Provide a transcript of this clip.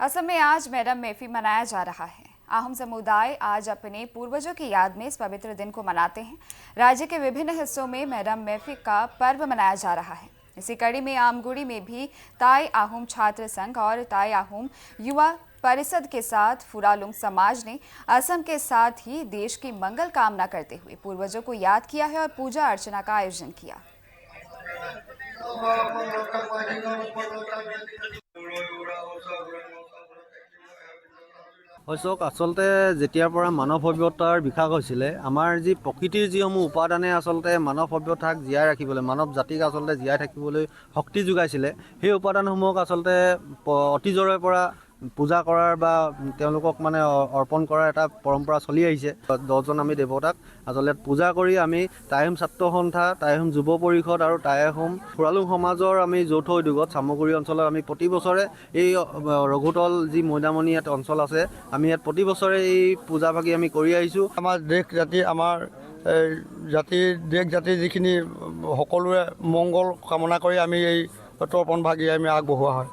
असम में आज मैडम मेफी मनाया जा रहा है। आहम समुदाय आज अपने पूर्वजों की याद में इस पवित्र दिन को मनाते हैं। राज्य के विभिन्न हिस्सों में मैडम मेफी का पर्व मनाया जा रहा है। इसी कड़ी में आमगुड़ी में भी ताई आहोम छात्र संघ और ताई आहोम युवा परिषद के साथ फुरालुंग समाज ने असम के साथ ही देश की मंगल कामना करते हुए पूर्वजों को याद किया है और पूजा अर्चना का आयोजन किया। চাওক আসলতে যেতিয়াৰ পৰা মানৱ সভ্যতাৰ বিকাশ হৈছিলে আমাৰ যি প্ৰকৃতিৰ যিসমূহ উপাদানে আসলতে মানৱ সভ্যতাক জীয়াই ৰাখিবলৈ মানৱ জাতিক আসলতে জীয়াই থাকিবলৈ শক্তি যোগাইছিলে সেই উপাদানসমূহক আসলতে অতীজৰে পৰা পূজা কৰাৰ বা তেওঁলোকক মানে অৰ্পণ কৰাৰ এটা পৰম্পৰা চলি আহিছে। 10জন আমি দেৱতাক আসলতে পূজা কৰি আমি টাই আহোম ছাত্ৰ সন্থা, টাই আহোম যুৱ পৰিষদ আৰু টাই আহোম ফুৰালুং সমাজৰ আমি যৌথ উদ্যোগত চামগুৰি অঞ্চলত আমি প্ৰতি বছৰে এই ৰঘুতল যি মৈদামনি ইয়াত অঞ্চল আছে আমি ইয়াত প্ৰতি বছৰে এই পূজা ভাগি আমি কৰি আহিছোঁ। আমাৰ দেশ জাতি আমাৰ দেশ জাতিৰ যিখিনি সকলোৰে মংগল কামনা কৰি আমি এই তৰ্পণ ভাগি আমি আগবঢ়োৱা হয়।